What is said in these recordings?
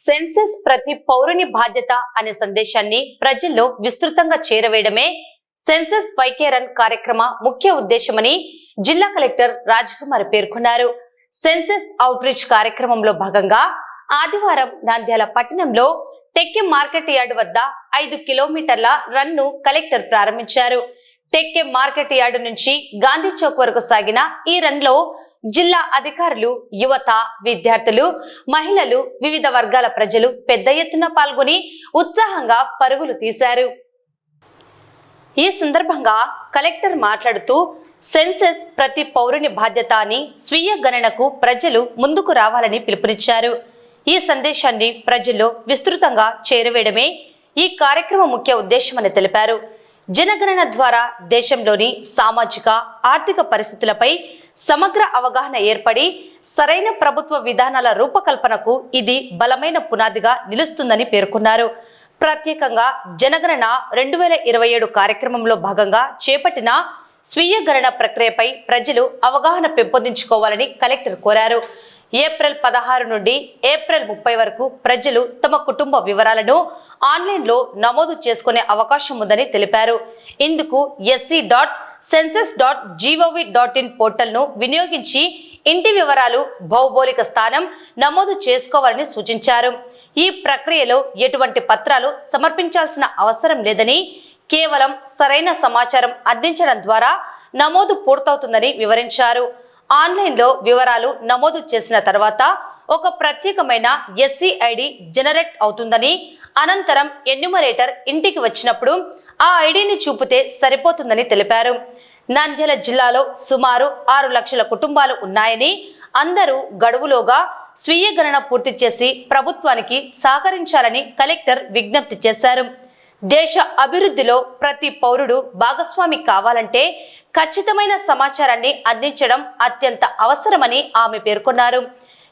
Senses ప్రతి పౌరుని బాధ్యత అనే సందేశాన్ని ప్రజల్లో విస్తృతంగా చేరవేయడమే సెన్సెస్ వైకే రన్ కార్యక్రమ ముఖ్య ఉద్దేశమని జిల్లా కలెక్టర్ రాజకుమారి పేర్కొన్నారు. సెన్సెస్ అవుట్ రీచ్ కార్యక్రమంలో భాగంగా ఆదివారం నంద్యాల పట్టణంలో టెక్కె మార్కెట్ యార్డు వద్ద 5 కిలోమీటర్ల రన్ ను కలెక్టర్ ప్రారంభించారు. టెక్కె మార్కెట్ యార్డు నుంచి గాంధీ చౌక్ వరకు సాగిన ఈ రన్ లో జిల్లా అధికారులు, యువత, విద్యార్థులు, మహిళలు, వివిధ వర్గాల ప్రజలు పెద్ద ఎత్తున పాల్గొని ఉత్సాహంగా పరుగులు తీశారు. ఈ సందర్భంగా కలెక్టర్ మాట్లాడుతూ సెన్సెస్ ప్రతి పౌరుని బాధ్యత అని స్వీయ గణనకు ప్రజలు ముందుకు రావాలని పిలుపునిచ్చారు. ఈ సందేశాన్ని ప్రజల్లో విస్తృతంగా చేరవేయడమే ఈ కార్యక్రమం ముఖ్య ఉద్దేశమని తెలిపారు. జనగణన ద్వారా దేశంలోని సామాజిక, ఆర్థిక పరిస్థితులపై సమగ్ర అవగాహన ఏర్పడి సరైన ప్రభుత్వ విధానాల రూపకల్పనకు ఇది బలమైన పునాదిగా నిలుస్తుందని పేర్కొన్నారు. ప్రత్యేకంగా జనగణన 2027 కార్యక్రమంలో భాగంగా చేపట్టిన స్వీయ గణన ప్రక్రియపై ప్రజలు అవగాహన పెంపొందించుకోవాలని కలెక్టర్ కోరారు. ఏప్రిల్ 16 నుండి ఏప్రిల్ 30 వరకు ప్రజలు తమ కుటుంబ వివరాలను ఆన్లైన్లో నమోదు చేసుకునే అవకాశం ఉందని తెలిపారు. ఇందుకు sc.census.gov.in పోర్టల్ను వినియోగించి ఇంటి వివరాలు, భౌగోళిక స్థానం నమోదు చేసుకోవాలని సూచించారు. ఈ ప్రక్రియలో ఎటువంటి పత్రాలు సమర్పించాల్సిన అవసరం లేదని, కేవలం సరైన సమాచారం అందించడం ద్వారా నమోదు పూర్తవుతుందని వివరించారు. ఆన్లైన్లో వివరాలు నమోదు చేసిన తర్వాత ఒక ప్రత్యేకమైన ఎస్సీ ఐడి జనరేట్ అవుతుందని, అనంతరం ఎన్యూమరేటర్ ఇంటికి వచ్చినప్పుడు ఆ ఐడిని చూపితే సరిపోతుందని తెలిపారు. నంద్యాల జిల్లాలో సుమారు 6 లక్షల కుటుంబాలు ఉన్నాయని, అందరూ గడువులోగా స్వీయ గణన పూర్తి చేసి ప్రభుత్వానికి సహకరించాలని కలెక్టర్ విజ్ఞప్తి చేశారు. దేశ అభివృద్ధిలో ప్రతి పౌరుడు భాగస్వామి కావాలంటే ఖచ్చితమైన సమాచారాన్ని అందించడం అత్యంత అవసరమని ఆమె పేర్కొన్నారు.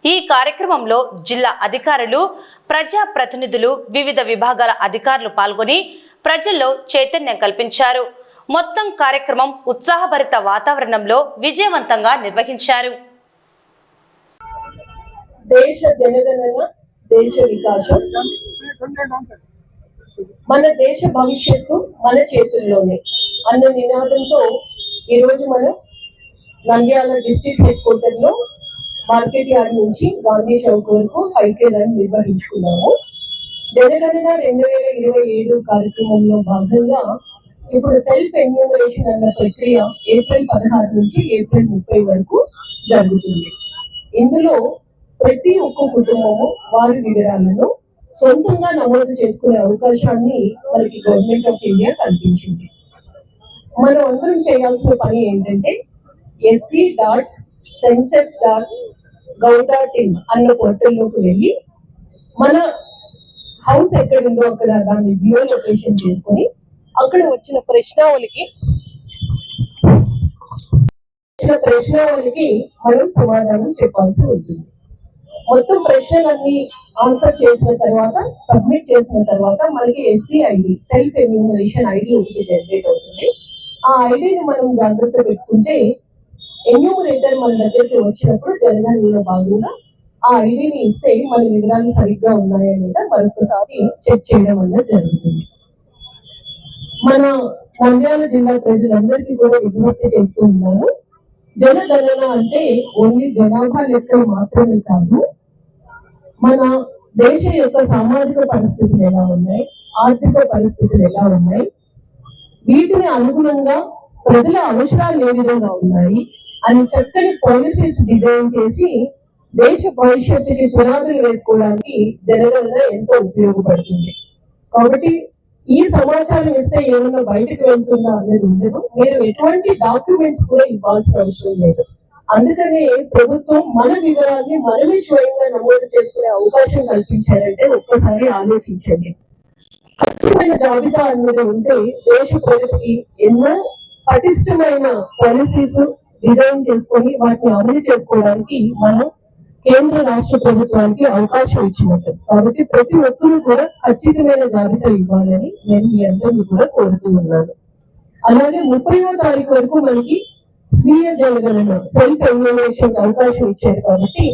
ఈ కార్యక్రమంలో జిల్లా అధికారులు, ప్రజా ప్రతినిధులు, వివిధ విభాగాల అధికారులు పాల్గొని ప్రజల్లో చైతన్యం కల్పించారు. మొత్తం కార్యక్రమం ఉత్సాహభరిత వాతావరణంలో విజయవంతంగా నిర్వహించారు. దేశ జనగణన, దేశ వికాసం, మన దేశ భవిష్యత్తు మన చేతుల్లోనే అన్న నినాదంతో ఈరోజు మనం నంద్యాల డిస్ట్రిక్ట్ హెడ్ క్వార్టర్ లో మార్కెట్ యార్డ్ నుంచి గాంధీ చౌక్ వరకు 5K రన్ నిర్వహించుకున్నాము. జనగణన 2027 కార్యక్రమంలో భాగంగా ఇప్పుడు సెల్ఫ్ ఎన్యూమరేషన్ అన్న ప్రక్రియ ఏప్రిల్ 16 నుంచి ఏప్రిల్ 30 వరకు జరుగుతుంది. ఇందులో ప్రతి ఒక్క కుటుంబము వారి వివరాలను సొంతంగా నమోదు చేసుకునే అవకాశాన్ని మనకి గవర్నమెంట్ ఆఫ్ ఇండియా కల్పించింది. మనం అందరం చేయాల్సిన పని ఏంటంటే sc.census.gov.in అన్న పోర్టల్లోకి వెళ్ళి మన హౌస్ ఎక్కడుందో అక్కడ దాన్ని జియో లొకేషన్ చేసుకొని అక్కడ వచ్చిన ప్రశ్నావళికి మనం సమాధానం చెప్పాల్సి ఉంటుంది. మొత్తం ప్రశ్నలన్నీ ఆన్సర్ చేసిన తర్వాత, సబ్మిట్ చేసిన తర్వాత మనకి SC ID, self enumeration ID ఒకటి జనరేట్ అవుతుంది. ఆ ఐడిని మనం జాగ్రత్త పెట్టుకుంటే ఎన్యూమరేటర్ మన దగ్గరికి వచ్చినప్పుడు జనగణనలో భాగంగా ఆ ఐడిని ఇస్తే మన వివరాలు సరిగ్గా ఉన్నాయా లేదా మరొకసారి చెక్ చేయడం అనేది జరుగుతుంది. మన నంద్యాల జిల్లా ప్రజలందరికీ కూడా విజ్ఞప్తి చేస్తూ ఉన్నాను. జనగణన అంటే ఓన్లీ జనాభా లెక్కలు మాత్రమే కాదు, మన దేశ యొక్క సామాజిక పరిస్థితులు ఎలా ఉన్నాయి, ఆర్థిక పరిస్థితులు ఎలా ఉన్నాయి, వీటిని అనుగుణంగా ప్రజల అవసరాలు ఏ విధంగా ఉన్నాయి అని చక్కని పాలసీస్ డిజైన్ చేసి దేశ భవిష్యత్తుకి పునాదులు వేసుకోవడానికి జనగణన ఎంతో ఉపయోగపడుతుంది. కాబట్టి ఈ సమాచారం ఇస్తే ఏమన్నా బయటకు వెళ్తుందా అనేది ఉండదు. మీరు ఎటువంటి డాక్యుమెంట్స్ కూడా ఇవ్వాల్సిన అవసరం లేదు. అందుకనే ప్రభుత్వం మన వివరాన్ని మనమే స్వయంగా నమోదు చేసుకునే అవకాశం కల్పించారంటే ఒక్కసారి ఆలోచించండి. ఖచ్చితమైన జాబితా అనేది ఉంటే దేశ ప్రగతికి ఎన్నో పటిష్టమైన పాలసీస్ డిజైన్ చేసుకొని వాటిని అమలు చేసుకోవడానికి మనం కేంద్ర రాష్ట్ర ప్రభుత్వానికి అవకాశం ఇచ్చినట్టు. కాబట్టి ప్రతి ఒక్కరూ కూడా ఖచ్చితమైన జాబితా ఇవ్వాలని నేను మీ అందరినీ కూడా కోరుతూ ఉన్నాను. అలాగే 30వ తారీఖు వరకు మనకి స్వీయ జనగణన, సెల్ఫ్ ఎన్యూమరేషన్ అవకాశం ఇచ్చారు. కాబట్టి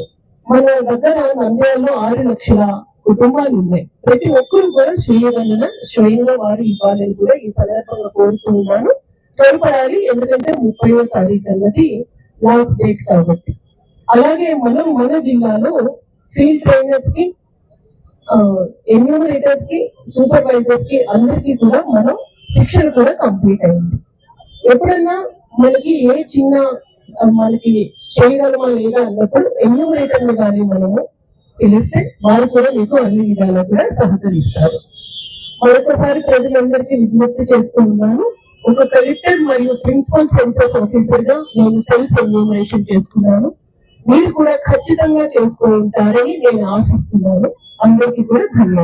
మన దగ్గర నంద్యాలలో 6 లక్షల కుటుంబాలు ఉన్నాయి. ప్రతి ఒక్కరు కూడా స్వీయంగా స్వయంగా వారు ఇవ్వాలని కూడా ఈ సందర్భంగా కోరుతున్నాను. త్వరపడాలి, ఎందుకంటే 30వ తారీఖు అన్నది లాస్ట్ డేట్ కాబట్టి. అలాగే మనం మన జిల్లాలో ఫీల్డ్ ట్రైనర్స్ కి, ఎన్యూమరేటర్స్ కి, సూపర్వైజర్స్ కి అందరికీ కూడా మనం శిక్షణ కూడా కంప్లీట్ అయింది. ఎప్పుడన్నా మనకి ఏ చిన్న మనకి చేయగలమా లేదా అన్నప్పుడు ఎన్యూమరేటర్ ని కానీ మనము పిలిస్తే వారు కూడా మీకు అన్ని విధాలా కూడా సహకరిస్తారు. మరొకసారి ప్రజలందరికీ విజ్ఞప్తి చేస్తూ ఉన్నాను, ఒక కలెక్టర్ మరియు ప్రిన్సిపల్ సెన్సస్ ఆఫీసర్ గా నేను సెల్ఫ్ ఎన్యూమరేషన్ చేసుకున్నాను. మీరు కూడా ఖచ్చితంగా చేసుకుంటారని నేను ఆశిస్తున్నాను. అందరికీ కూడా ధన్యవాదాలు.